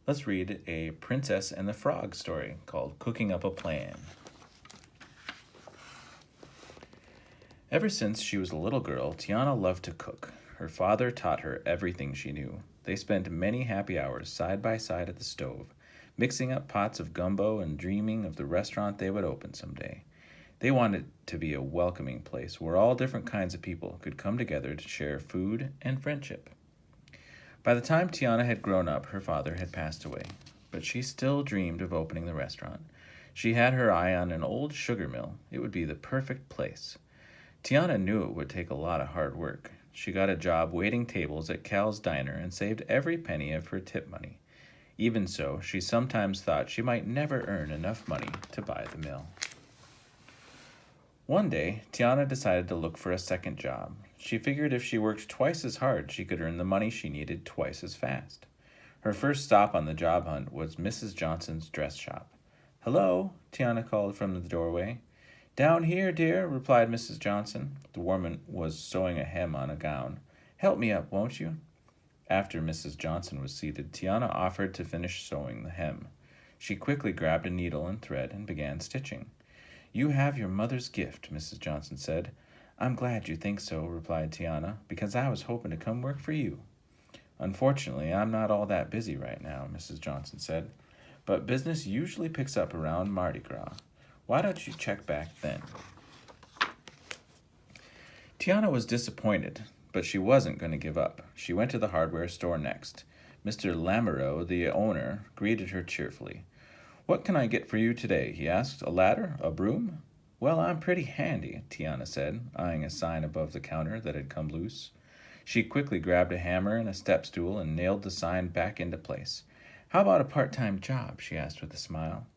Let's read a Princess and the Frog story called Cooking Up a Plan. Ever since she was a little girl, Tiana loved to cook. Her father taught her everything she knew. They spent many happy hours side by side at the stove, mixing up pots of gumbo and dreaming of the restaurant they would open someday. They wanted to be a welcoming place where all different kinds of people could come together to share food and friendship. By the time Tiana had grown up, her father had passed away, but she still dreamed of opening the restaurant. She had her eye on an old sugar mill. It would be the perfect place. Tiana knew it would take a lot of hard work. She got a job waiting tables at Cal's diner and saved every penny of her tip money. Even so, she sometimes thought she might never earn enough money to buy the mill. One day, Tiana decided to look for a second job. She figured if she worked twice as hard, she could earn the money she needed twice as fast. Her first stop on the job hunt was Mrs. Johnson's dress shop. "Hello," Tiana called from the doorway. "Down here, dear," replied Mrs. Johnson. The woman was sewing a hem on a gown. "Help me up, won't you?" After Mrs. Johnson was seated, Tiana offered to finish sewing the hem. She quickly grabbed a needle and thread and began stitching. "You have your mother's gift," Mrs. Johnson said. "I'm glad you think so," replied Tiana, "because I was hoping to come work for you." "Unfortunately, I'm not all that busy right now," Mrs. Johnson said, "but business usually picks up around Mardi Gras. Why don't you check back then?" Tiana was disappointed, but she wasn't going to give up. She went to the hardware store next. Mr. Lamoureux, the owner, greeted her cheerfully. "What can I get for you today?" he asked. "A ladder? A broom?" "Well, I'm pretty handy," Tiana said, eyeing a sign above the counter that had come loose. She quickly grabbed a hammer and a step stool and nailed the sign back into place. "How about a part-time job?" she asked with a smile.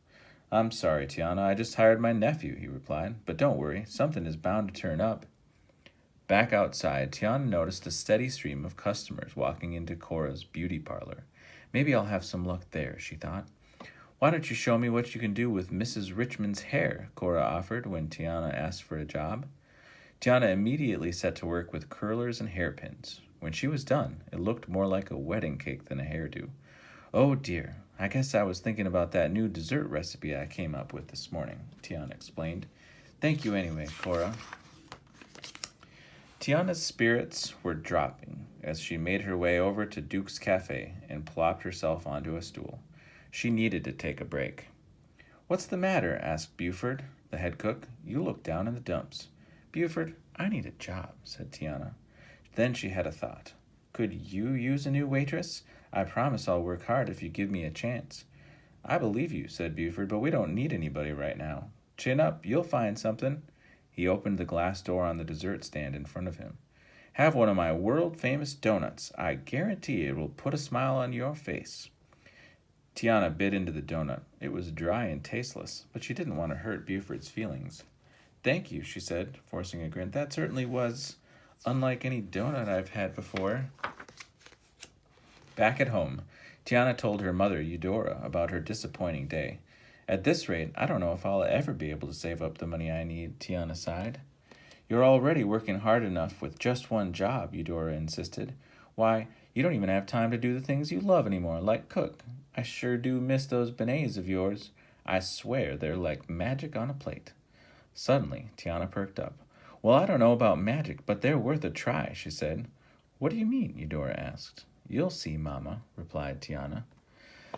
"I'm sorry, Tiana, I just hired my nephew," he replied. "But don't worry, something is bound to turn up." Back outside, Tiana noticed a steady stream of customers walking into Cora's beauty parlor. "Maybe I'll have some luck there," she thought. "Why don't you show me what you can do with Mrs. Richmond's hair?" Cora offered when Tiana asked for a job. Tiana immediately set to work with curlers and hairpins. When she was done, it looked more like a wedding cake than a hairdo. "Oh dear, I guess I was thinking about that new dessert recipe I came up with this morning," Tiana explained. "Thank you anyway, Cora." Tiana's spirits were dropping as she made her way over to Duke's Cafe and plopped herself onto a stool. She needed to take a break. "What's the matter?" asked Buford, the head cook. "You look down in the dumps." "Buford, I need a job," said Tiana. Then she had a thought. "Could you use a new waitress? I promise I'll work hard if you give me a chance." "I believe you," said Buford, "but we don't need anybody right now. Chin up, you'll find something." He opened the glass door on the dessert stand in front of him. "Have one of my world-famous donuts. I guarantee it will put a smile on your face." Tiana bit into the donut. It was dry and tasteless, but she didn't want to hurt Buford's feelings. "Thank you," she said, forcing a grin. "That certainly was unlike any donut I've had before." Back at home, Tiana told her mother, Eudora, about her disappointing day. "At this rate, I don't know if I'll ever be able to save up the money I need," Tiana sighed. "You're already working hard enough with just one job," Eudora insisted. "Why, you don't even have time to do the things you love anymore, like cook. I sure do miss those beignets of yours. I swear they're like magic on a plate." Suddenly, Tiana perked up. "Well, I don't know about magic, but they're worth a try," she said. "What do you mean?" Eudora asked. "You'll see, Mama," replied Tiana.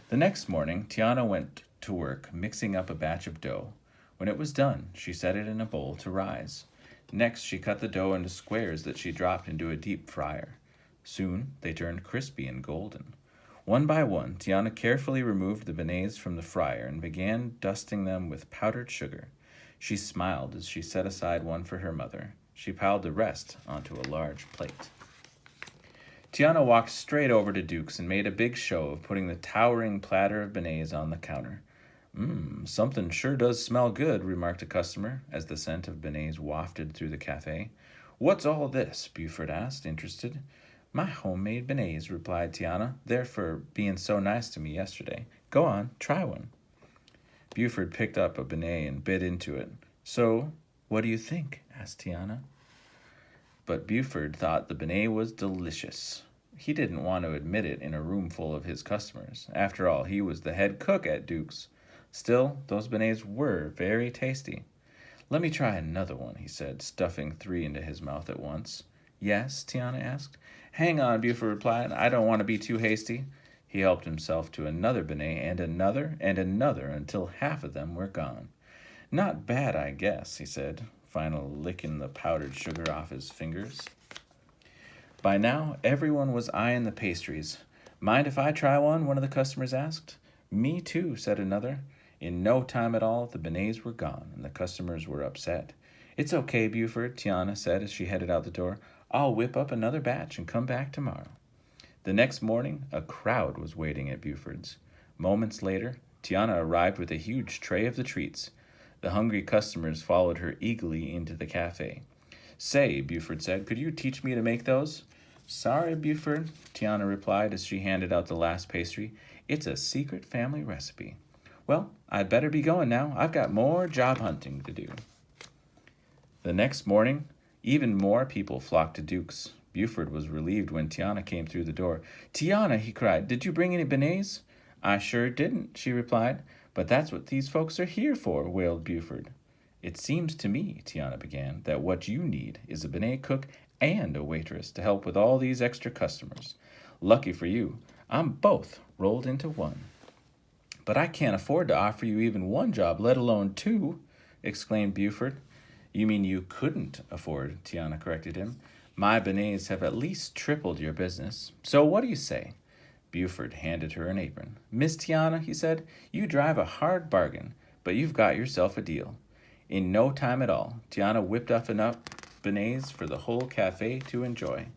The next morning, Tiana went to work mixing up a batch of dough. When it was done, she set it in a bowl to rise. Next, she cut the dough into squares that she dropped into a deep fryer. Soon, they turned crispy and golden. One by one, Tiana carefully removed the beignets from the fryer and began dusting them with powdered sugar. She smiled as she set aside one for her mother. She piled the rest onto a large plate. Tiana walked straight over to Duke's and made a big show of putting the towering platter of beignets on the counter. Something sure does smell good," remarked a customer as the scent of beignets wafted through the cafe. "What's all this?" Buford asked, interested. "My homemade beignets," replied Tiana. "They're for being so nice to me yesterday. Go on, try one." Buford picked up a beignet and bit into it. "So, what do you think?" asked Tiana. But Buford thought the beignet was delicious. he didn't want to admit it in a room full of his customers. After all, he was the head cook at Duke's. Still, those beignets were very tasty. Let me try another one, he said, stuffing 3 into his mouth at once. Yes? Tiana asked. Hang on, Buford replied. I don't want to be too hasty. He helped himself to another beignet and another until half of them were gone. Not bad, I guess, he said, finally licking the powdered sugar off his fingers. By now, everyone was eyeing the pastries. Mind if I try one of the customers asked. Me too, said another. In no time at all, the beignets were gone, and the customers were upset. It's okay, Buford, Tiana said as she headed out the door. I'll whip up another batch and come back tomorrow. The next morning, a crowd was waiting at Buford's. Moments later, Tiana arrived with a huge tray of the treats. The hungry customers followed her eagerly into the cafe. Say, Buford said, could you teach me to make those? Sorry, Buford, Tiana replied as she handed out the last pastry. It's a secret family recipe. Well, I'd better be going now. I've got more job hunting to do. The next morning, even more people flocked to Duke's. Buford was relieved when Tiana came through the door. Tiana, he cried, did you bring any beignets? I sure didn't, she replied. But that's what these folks are here for, wailed Buford. It seems to me, Tiana began, that what you need is a beignet cook and a waitress to help with all these extra customers. Lucky for you, I'm both rolled into one. But I can't afford to offer you even one job, let alone 2, exclaimed Buford. You mean you couldn't afford, Tiana corrected him. My beignets have at least tripled your business. So what do you say? Buford handed her an apron. Miss Tiana, he said, you drive a hard bargain, but you've got yourself a deal. In no time at all, Tiana whipped up enough beignets for the whole cafe to enjoy.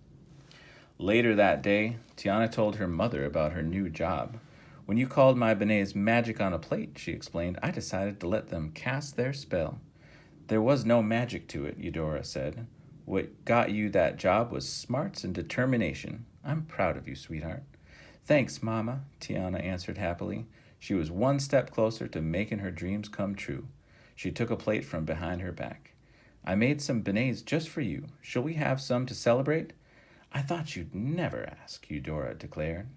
Later that day, Tiana told her mother about her new job. When you called my beignets magic on a plate, she explained, I decided to let them cast their spell. There was no magic to it, Eudora said. What got you that job was smarts and determination. I'm proud of you, sweetheart. Thanks, Mama, Tiana answered happily. She was one step closer to making her dreams come true. She took a plate from behind her back. I made some beignets just for you. Shall we have some to celebrate? I thought you'd never ask, Eudora declared.